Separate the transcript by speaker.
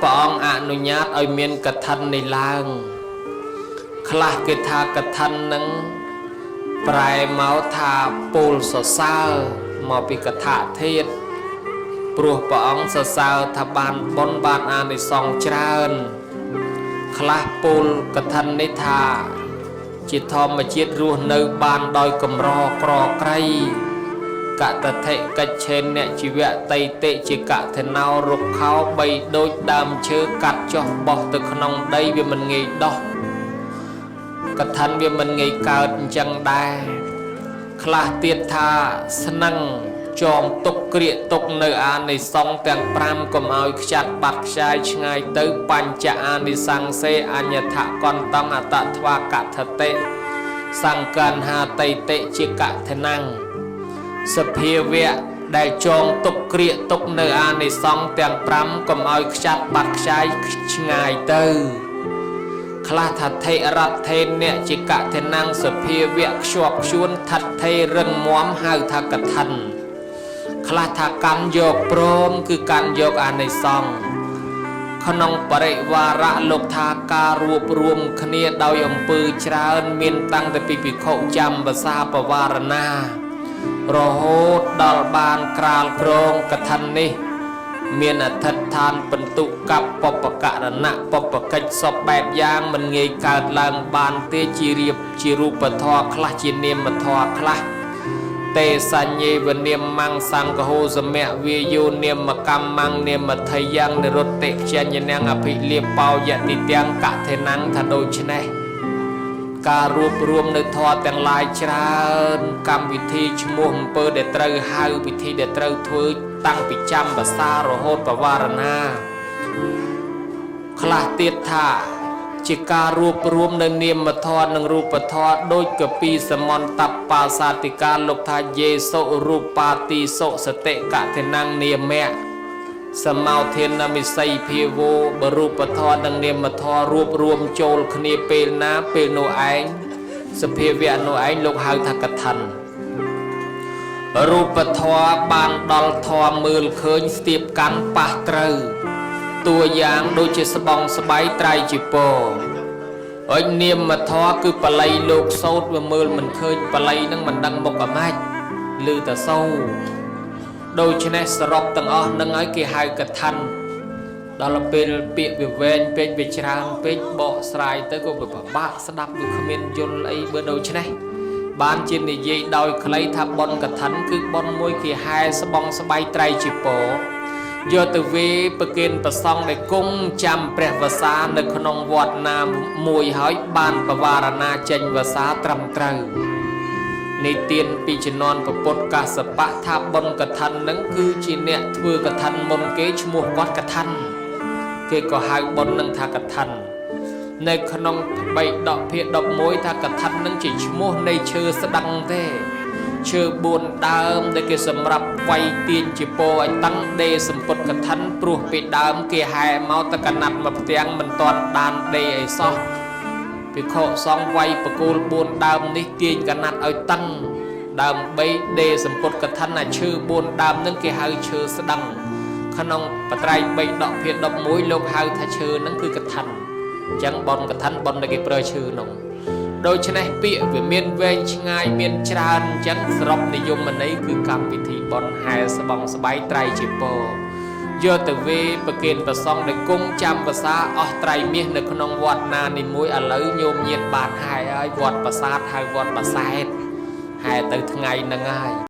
Speaker 1: ព្រះអង្គអនុញ្ញាតឲ្យមានកឋិននេះឡើងខ្លះគេថាកឋិននឹងប្រែមកថាពោលសរសើរមកពីកថាធាតុព្រោះព្រះអង្គសរសើរថាបានបុណ្យបានអានិសង្សច្រើនខ្លះពោលកឋិននេះថាជាធម្មជាតិរស់នៅបានដោយកម្រក្រក្រៃកតថិកិច្ឆេនអ្នកជីវៈតៃតិជាកថេណោរុក្ខោបីដូចដើមឈើកាត់ចុះបោះទៅក្នុងដីវាមិនងាយដោះកឋិនវាមិនងាយកើតអញ្ចឹងដែរខ្លះទៀតថាស្នឹងចងទុកក្រៀកទុកនៅអានិសង្សទាំង5កុំឲ្យខ្ចាត់បាត់ខ្ចាយឆ្ងាយទៅបញ្ចអានិសង្សេអញ្ញថកន្តងអតថ្វាកថតិសង្កន្ហាតៃតិជាកថេណੰសភាវៈដែលចងទុកក្រៀកទុកនៅអានិសង្សទាំង5កុំឲ្យខ្ចាត់បាត់ខ្ចាយឆ្ងាយទៅខ្លះថាថេរដ្ឋេអ្នកជាកថេណੰសភាវៈខ្ជាប់ខ្ជួនថិតថេរឹងមាំហៅថាកឋិនខ្លះថាកាន់យកព្រមគឺកាន់យកអានិសង្សក្នុងបរិវារៈលោកថាការរួបរวมគ្នាដោយអំពើច្រើនមានតាំងតែពីភិក្ខុចាំភាសាបវារណារហូតដល់បានក្រាលក្រងកឋិននេះមានអធិដ្ឋានបន្ទុកបបករណៈបបកិច្ចសពបែបយ៉ាងមិនងាយកើតឡើងបានទេជារៀបជារូបធម៌ខ្លះជានាមធម៌ខ្លះទេសញ្ញេវនាមមង្សង្កហោសមៈវាយោនាមកម្មងនាមថយយ៉ាងនិរុតិខ្ញ្ញនាងអភិលៀបបោយតិទាំងកថេណੰថាដូច្នេះការរួបរวมនៅធម៌ទាំងឡាយច្រើនកម្មវិធីឈ្មោះអំពើដែលត្រូវហៅពិធីដែលត្រូវធ្វើតាំងពីចាំភាសារហូតបវារណាខ្លះទៀតថាជាការរួបរวมនៅនាមធម៌និងរូបធម៌ដូចកពីសមន្តបាសាតិកាលោកថាយេសុរូបាទីសុសតិកថេណੰនាមៈសមោធានមិស័យភាវោបរូបធម៌និងនាមធម៌រួបរวมចូលគ្នាពេលណាពេលនោះឯងសភាវៈនោះឯងលោកហៅថាកឋិនរូបធម៌បានដល់ធម៌មើលឃើញស្ទាបកាន់ប៉ះត្រូវតួយ៉ាងដូចជាស្បង់ស្បៃត្រៃជីពអញនាមធម៌គឺបល័យលោកសោតវាមើលមិនឃើញបល័យនឹងមិនដឹងមុខអាម៉េចឮតែសូរដូច្នេះសរុបទាំងអស់នឹងឲ្យគេហៅកឋិនដល់ពេលពាក្យវាវែងពេកវាច្រើនពេកបកស្រាយទៅក៏វាពិបាកស្ដាប់វាគ្មានយល់អីបើដូច្នេះបានជានិយាយដោយខ្លីថាបុណ្យកឋិនគឺបុណ្យមួយគេហែស្បង់ស្បៃត្រៃជីពយកទៅវេប្រគេនប្រសង់ដែលគង់ចាំព្រះវសានៅក្នុងវត្តណាមួយហើយបានបវារណាចេញវសាត្រឹមត្រូវនិទានពីជំនាន់ពុទ្ធកាសបៈថាបុណ្យកឋិននឹងគឺជាអ្នកធ្វើកឋិនមុនគេឈ្មោះគាត់កឋិនគេក៏ហៅបុណ្យនឹងថាកឋិននៅក្នុងបៃដកភាគ11ថាកឋិននឹងជាឈ្មោះនៃឈើស្ដឹងទេឈើ4ដើមដែលគេសម្រាប់វាយទាញជាពោឲ្យតាំងដេសម្ពុតកឋិនព្រោះពីដើមគេហែមកតកណាត់មកផ្ទាំងមិនទាន់ដានដេអីសោះភិក្ខុសង្ឃវាយបកូល4ដើមនេះទាញកណាត់ឲ្យតាំងដើម្បីដេសម្ពុតកឋិនអាឈើ4ដើមនឹងគេហៅឈើស្ដឹងក្នុងបត្រៃបៃដកភាគ11លោកហៅថាឈើនឹងគឺកឋិនអញ្ចឹងបុណ្យកឋិនបុណ្យដែលគេប្រើឈើនោះដូច្នេះពាក្យវាមានវែងឆ្ងាយមានច្រើនអញ្ចឹងសរុបនិយមន័យគឺកម្មវិធីបុណ្យហែស្បង់ស្បៃត្រៃជីពយកទៅវេប្រគេនប្រសង់ដែលគង់ចាំភាសាអស់ត្រៃមាសនៅក្នុងវត្តណានីមួយឥឡូវញោមញាតបានហែហើយវត្តប្រាសាទហៅវត្តប្រាសែតហែទៅថ្ងៃហ្នឹងហើយ